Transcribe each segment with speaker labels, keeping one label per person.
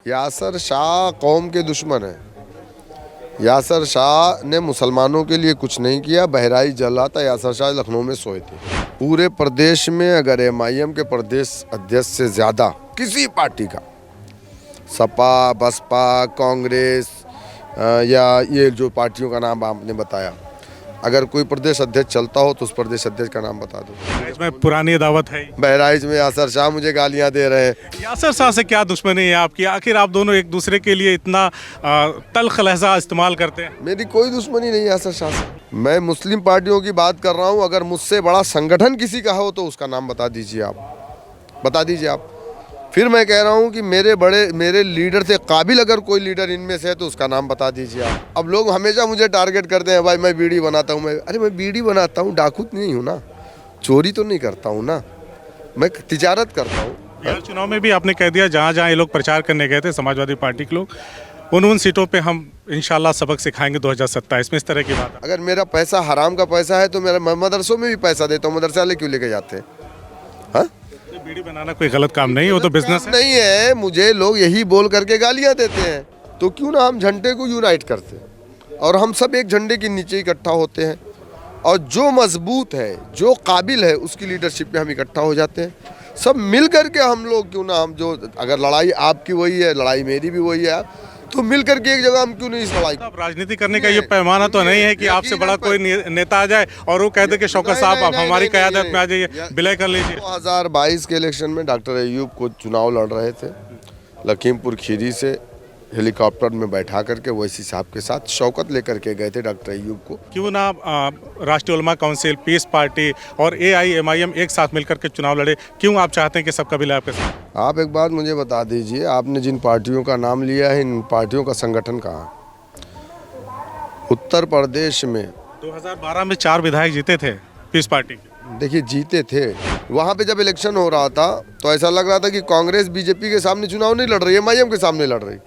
Speaker 1: यासर शाह कौम के दुश्मन है। यासर शाह ने मुसलमानों के लिए कुछ नहीं किया। बहराइच जल रहा था, यासर शाह लखनऊ में सोए थे। पूरे प्रदेश में अगर एमआईएम के प्रदेश अध्यक्ष से ज़्यादा किसी पार्टी का, सपा, बसपा, कांग्रेस या ये जो पार्टियों का नाम आपने बताया, अगर कोई प्रदेश अध्यक्ष चलता हो तो उस प्रदेश अध्यक्ष का नाम बता दो।
Speaker 2: इसमें पुरानी दावत है।
Speaker 1: बहराइच में यासर शाह मुझे गालियां दे रहे हैं।
Speaker 2: यासर शाह से क्या दुश्मनी है आपकी? आखिर आप दोनों एक दूसरे के लिए इतना तल्ख लहजा इस्तेमाल करते हैं।
Speaker 1: मेरी कोई दुश्मनी नहीं है यासर शाह से। मैं मुस्लिम पार्टियों की बात कर रहा हूँ। अगर मुझसे बड़ा संगठन किसी का हो तो उसका नाम बता दीजिए आप, बता दीजिए आप। फिर मैं कह रहा हूँ कि मेरे लीडर से काबिल अगर कोई लीडर इनमें से है तो उसका नाम बता दीजिए आप। अब लोग हमेशा मुझे टारगेट करते हैं, भाई मैं बीड़ी बनाता हूँ। अरे मैं बीड़ी बनाता हूँ, डाकू नहीं हूँ ना, चोरी तो नहीं करता हूँ ना, मैं तिजारत करता हूँ।
Speaker 2: बिहार चुनाव में भी आपने कह दिया जहाँ जहाँ ये लोग प्रचार करने गए थे समाजवादी पार्टी के लोग, उन सीटों पे हम इंशाल्लाह सबक सिखाएंगे 2027 में, इस तरह की बात है।
Speaker 1: अगर मेरा पैसा हराम का पैसा है तो मेरा मदरसों में भी पैसा देता हूँ। मदरसा वाले क्यों लेके जाते हैं? हाँ,
Speaker 2: बीड़ी बनाना कोई गलत काम नहीं, वो तो बिजनेस है।
Speaker 1: नहीं है। मुझे लोग यही बोल करके गालियां देते हैं, तो क्यों ना हम झंडे को यूनाइट करते हैं और हम सब एक झंडे के नीचे इकट्ठा होते हैं, और जो मजबूत है, जो काबिल है, उसकी लीडरशिप में हम इकट्ठा हो जाते हैं। सब मिल करके हम लोग क्यों ना, हम जो अगर लड़ाई आपकी वही है, लड़ाई मेरी भी वही है, तो मिल करके एक जगह हम क्यों नहीं इस लड़ाई।
Speaker 2: अब राजनीति करने का ये पैमाना तो नहीं है कि आपसे बड़ा कोई नेता आ जाए और वो कह दे कि शौकत साहब आप हमारी क़यादत में आ जाइए, विलय कर लीजिए।
Speaker 1: 2022 के इलेक्शन में डॉक्टर अयूब को चुनाव लड़ रहे थे, लखीमपुर खीरी से हेलीकॉप्टर में बैठा करके ओवैसी साहब के साथ शौकत लेकर के गए थे डॉक्टर अयूब को।
Speaker 2: क्यों ना राष्ट्रीय उलमा काउंसिल, पीस पार्टी और एआईएमआईएम एक साथ मिलकर के चुनाव लड़े? क्यों आप चाहते हैं कि सबका विलय आपके साथ?
Speaker 1: आप एक बात मुझे बता दीजिए, आपने जिन पार्टियों का नाम लिया है, इन पार्टियों का संगठन कहाँ? उत्तर प्रदेश में
Speaker 2: 2012 में 4 विधायक जीते थे पीस पार्टी के।
Speaker 1: देखिए, जीते थे। वहाँ पे जब इलेक्शन हो रहा था तो ऐसा लग रहा था कि कांग्रेस बीजेपी के सामने चुनाव नहीं लड़ रही है, एमआईएम के सामने लड़ रही।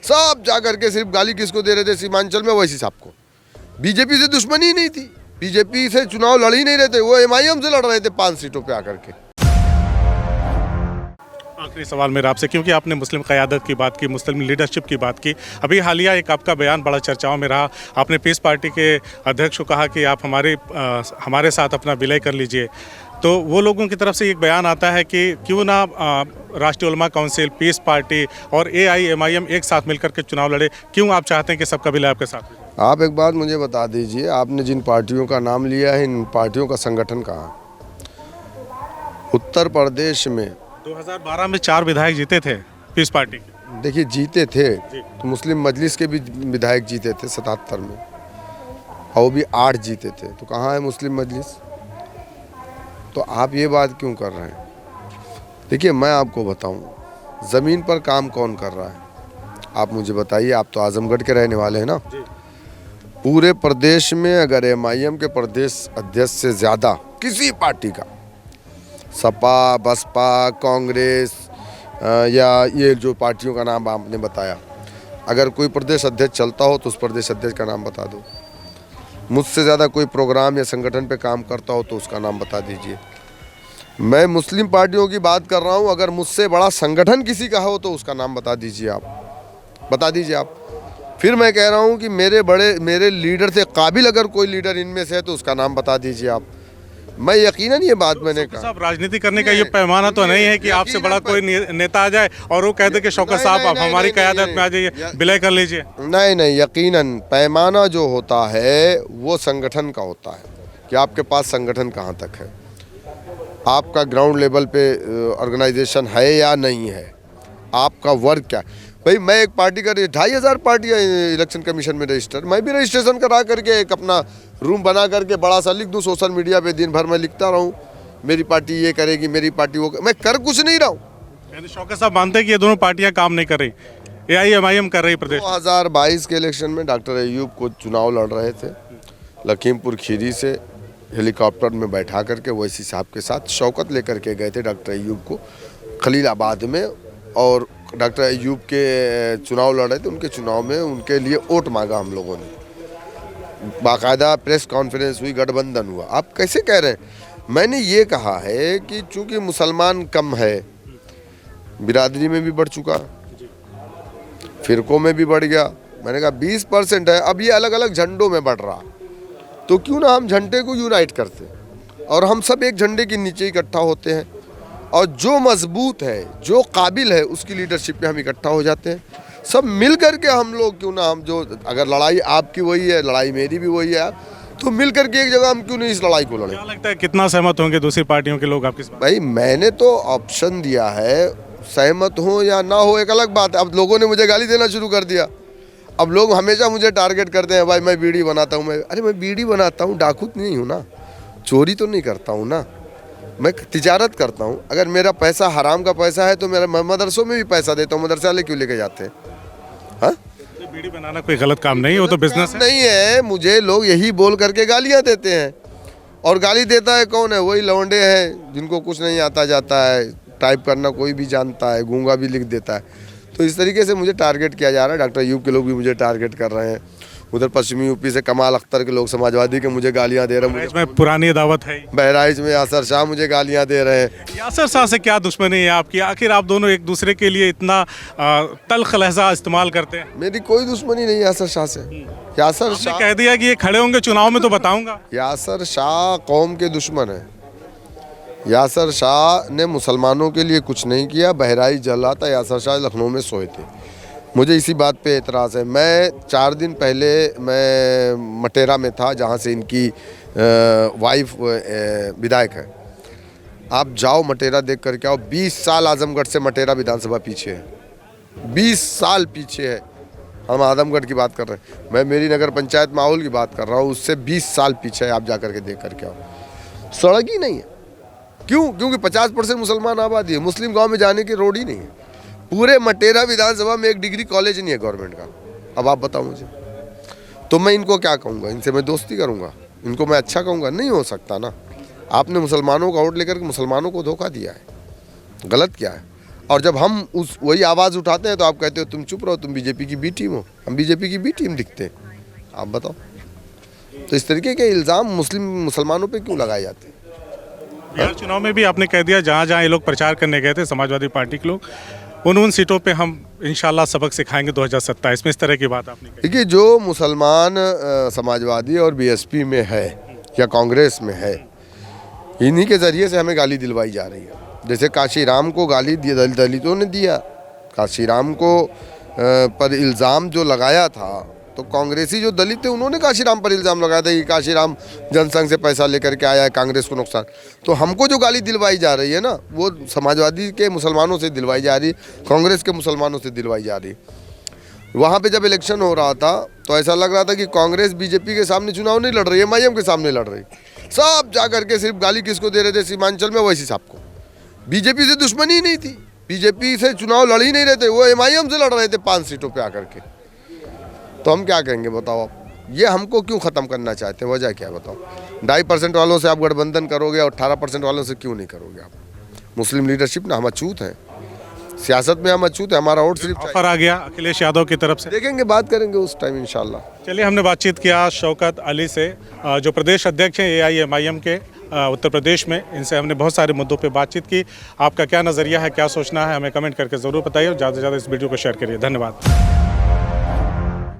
Speaker 1: सब जा करके सिर्फ गाली किसको दे रहे थे? सीमांचल में ओवैसी साहब को। बीजेपी से दुश्मनी ही नहीं थी, बीजेपी से चुनाव लड़ ही नहीं रहे थे, वो एमआईएम से लड़ रहे थे 5 सीटों पे आकर के।
Speaker 2: आखिरी सवाल मेरा आपसे, क्योंकि आपने मुस्लिम क़यादत की बात की, मुस्लिम लीडरशिप की बात की, अभी हालिया एक आपका बयान बड़ा चर्चाओं में रहा। आपने पीस पार्टी के अध्यक्ष को कहा कि आप हमारे साथ अपना विलय कर लीजिए, तो वो लोगों की तरफ से एक बयान आता है कि क्यों ना राष्ट्रीय उलमा काउंसिल, पीस पार्टी और एआईएमआईएम एक साथ मिलकर के चुनाव लड़े? क्यों आप चाहते हैं कि सबका विलय आपके साथ?
Speaker 1: आप एक बात मुझे बता दीजिए, आपने जिन पार्टियों का नाम लिया है, इन पार्टियों का संगठन कहाँ? उत्तर प्रदेश में
Speaker 2: 2012 में 4 विधायक जीते थे पीस पार्टी के।
Speaker 1: देखिए, जीते थे तो मुस्लिम मजलिस के भी विधायक जीते थे 77 में, और वो भी 8 जीते थे। तो कहाँ है मुस्लिम मजलिस? तो आप ये बात क्यों कर रहे हैं? देखिए, मैं आपको बताऊं, ज़मीन पर काम कौन कर रहा है आप मुझे बताइए। आप तो आजमगढ़ के रहने वाले हैं ना। पूरे प्रदेश में अगर एमआईएम के प्रदेश अध्यक्ष से ज़्यादा किसी पार्टी का, सपा, बसपा, कांग्रेस या ये जो पार्टियों का नाम आपने बताया, अगर कोई प्रदेश अध्यक्ष चलता हो तो उस प्रदेश अध्यक्ष का नाम बता दो। मुझसे ज़्यादा कोई प्रोग्राम या संगठन पे काम करता हो तो उसका नाम बता दीजिए। मैं मुस्लिम पार्टियों की बात कर रहा हूँ। अगर मुझसे बड़ा संगठन किसी का हो तो उसका नाम बता दीजिए आप, बता दीजिए आप। फिर मैं कह रहा हूँ कि मेरे लीडर से काबिल अगर कोई लीडर इनमें से है तो उसका नाम बता दीजिए आप। मैं यकीनन ये बात मैंने कहा।
Speaker 2: साहब, राजनीति करने का ये पैमाना तो नहीं है कि आपसे बड़ा कोई नेता आ जाए और वो कह दे कि शौकत साहब आप हमारी क़यादत में आ जाइए, विलय कर लीजिए।
Speaker 1: नहीं, यकीनन पैमाना जो होता है वो संगठन का होता है कि आपके पास संगठन कहाँ तक है, आपका ग्राउंड लेवल पे ऑर्गेनाइजेशन है या नहीं है, आपका वर्क क्या है। भाई, मैं एक पार्टी का 2500 पार्टियाँ इलेक्शन कमीशन में रजिस्टर, मैं भी रजिस्ट्रेशन करा करके एक अपना रूम बना करके बड़ा सा लिख दूँ सोशल मीडिया पे, दिन भर मैं लिखता रहूँ मेरी पार्टी ये करेगी, मेरी पार्टी वो मैं कर कुछ नहीं रहा हूँ।
Speaker 2: शौकत साहब मानते हैं कि ये दोनों पार्टियां काम नहीं कर रही, एआईएमआईएम कर रही प्रदेश?
Speaker 1: 2022 के इलेक्शन में डॉक्टर अयूब को चुनाव लड़ रहे थे, लखीमपुर खीरी से हेलीकॉप्टर में बैठा करके ओवैसी साहब के साथ शौकत लेकर के गए थे डॉक्टर अयूब को खलीलाबाद में, और डॉक्टर अयूब के चुनाव लड़ रहे थे। उनके चुनाव में उनके लिए वोट मांगा हम लोगों ने, बाकायदा प्रेस कॉन्फ्रेंस हुई, गठबंधन हुआ। आप कैसे कह रहे हैं? मैंने ये कहा है कि चूंकि मुसलमान कम है, बिरादरी में भी बढ़ चुका, फिरकों में भी बढ़ गया। मैंने कहा 20% है, अब ये अलग अलग झंडों में बढ़ रहा, तो क्यों ना हम झंडे को यूनाइट करते और हम सब एक झंडे के नीचे इकट्ठा होते हैं, और जो मजबूत है, जो काबिल है, उसकी लीडरशिप में हम इकट्ठा हो जाते हैं। सब मिल करके हम लोग क्यों ना, हम जो अगर लड़ाई आपकी वही है, लड़ाई मेरी भी वही है, तो मिल करके एक जगह हम क्यों नहीं इस लड़ाई को लड़ें।
Speaker 2: क्या लगता है कितना सहमत होंगे दूसरी पार्टियों के लोग आपकी इस बात?
Speaker 1: भाई मैंने तो ऑप्शन दिया है, सहमत हो या ना हो एक अलग बात है। अब लोगों ने मुझे गाली देना शुरू कर दिया। अब लोग हमेशा मुझे टारगेट करते हैं, भाई मैं बीड़ी बनाता हूँ। अरे मैं बीड़ी बनाता हूँ, डाकू नहीं हूँ ना, चोरी तो नहीं करता हूँ ना, मैं तिजारत करता हूँ। अगर मेरा पैसा हराम का पैसा है तो मेरा मदरसों में भी पैसा देता हूँ, मदरसे वाले क्यों लेके जाते हैं? हाँ,
Speaker 2: बीड़ी बनाना कोई गलत काम नहीं, वो तो बिजनेस है।
Speaker 1: नहीं है। मुझे लोग यही बोल करके गालियाँ देते हैं, और गाली देता है कौन है? वही लौंडे हैं जिनको कुछ नहीं आता जाता है, टाइप करना कोई भी जानता है, गूंगा भी लिख देता है। तो इस तरीके से मुझे टारगेट किया जा रहा है। डॉक्टर यूब के लोग भी मुझे टारगेट कर रहे हैं, उधर पश्चिमी यूपी से कमाल अख्तर के लोग समाजवादी के मुझे गालियां दे रहे हैं।
Speaker 2: इसमें पुरानी दावत है।
Speaker 1: बहराइच में यासर शाह मुझे गालियां दे रहे हैं।
Speaker 2: यासर शाह से क्या दुश्मनी है आपकी? आखिर आप दोनों एक दूसरे के लिए इतना तल्ख लहजा इस्तेमाल करते हैं।
Speaker 1: मेरी कोई दुश्मनी नहीं यासर शाह से। यासर
Speaker 2: आपने
Speaker 1: शाह
Speaker 2: कह दिया कि ये खड़े होंगे चुनाव में तो बताऊंगा।
Speaker 1: यासर शाह कौम के दुश्मन है। यासर शाह ने मुसलमानों के लिए कुछ नहीं किया। बहराइच जल रहा था, यासर शाह लखनऊ में सोए थे। मुझे इसी बात पे एतराज़ है। मैं 4 दिन पहले मैं मटेरा में था, जहाँ से इनकी वाइफ विधायक है। आप जाओ मटेरा देख करके आओ। 20 साल आजमगढ़ से मटेरा विधानसभा पीछे है, 20 साल पीछे है। हम आजमगढ़ की बात कर रहे हैं, मैं मेरी नगर पंचायत माहौल की बात कर रहा हूँ, उससे 20 साल पीछे है। आप जा करके देख करके आओ, सड़क ही नहीं है। क्यों? क्योंकि 50% मुसलमान आबादी है। मुस्लिम गांव में जाने की रोड ही नहीं है। पूरे मटेरा विधानसभा में एक डिग्री कॉलेज नहीं है गवर्नमेंट का। अब आप बताओ मुझे, तो मैं इनको क्या कहूँगा? इनसे मैं दोस्ती करूँगा? इनको मैं अच्छा कहूँगा? नहीं हो सकता ना। आपने मुसलमानों का वोट लेकर के मुसलमानों को धोखा दिया है, गलत किया है। और जब हम उस वही आवाज़ उठाते हैं तो आप कहते हो तुम चुप रहो, तुम बीजेपी की बी टीम हो। हम बीजेपी की बी टीम दिखते हैं? आप बताओ। तो इस तरीके के इल्ज़ाम मुसलमानों पर क्यों लगाए जाते हैं?
Speaker 2: बिहार चुनाव में भी आपने कह दिया, जहाँ जहाँ ये लोग प्रचार करने गए थे समाजवादी पार्टी के लोग, उन सीटों पे हम इंशाल्लाह सबक सिखाएंगे 2027 में, इस तरह की बात आपने कही।
Speaker 1: देखिए, जो मुसलमान समाजवादी और बीएसपी में है या कांग्रेस में है, इन्हीं के ज़रिए से हमें गाली दिलवाई जा रही है। जैसे काशीराम को गाली दलितों ने दिया, काशीराम को पर इल्ज़ाम जो लगाया था, तो कांग्रेसी जो दलित थे उन्होंने काशीराम पर इल्ज़ाम लगाया था कि काशीराम जनसंघ से पैसा लेकर के आया है, कांग्रेस को नुकसान। तो हमको जो गाली दिलवाई जा रही है ना, वो समाजवादी के मुसलमानों से दिलवाई जा रही, कांग्रेस के मुसलमानों से दिलवाई जा रही। वहाँ पे जब इलेक्शन हो रहा था तो ऐसा लग रहा था कि कांग्रेस बीजेपी के सामने चुनाव नहीं लड़ रही है, एमआईएम के सामने लड़ रही। सब जा करके सिर्फ गाली किसको दे रहे थे? सीमांचल में वैसी साहब को। बीजेपी से दुश्मनी ही नहीं थी, बीजेपी से चुनाव लड़ ही नहीं रहे थे, वो एमआईएम से लड़ रहे थे 5 सीटों पे आकर के। तो हम क्या कहेंगे बताओ आप? ये हमको क्यों ख़त्म करना चाहते हैं? वजह क्या बताओ? 2.5% वालों से आप गठबंधन करोगे और 18% वालों से क्यों नहीं करोगे आप? मुस्लिम लीडरशिप ना हम अछूत हैं, सियासत में हम अछूत है। हमारा वोट सिर्फ
Speaker 2: ऑफर आ गया अखिलेश यादव की तरफ से,
Speaker 1: देखेंगे, बात करेंगे उस टाइम इंशाल्लाह।
Speaker 2: चलिए, हमने बातचीत किया शौकत अली से, जो प्रदेश अध्यक्ष हैं AIMIM के उत्तर प्रदेश में। इनसे हमने बहुत सारे मुद्दों पे बातचीत की। आपका क्या नज़रिया है, क्या सोचना है, हमें कमेंट करके ज़रूर बताइए और ज़्यादा से ज़्यादा इस वीडियो को शेयर करिए। धन्यवाद।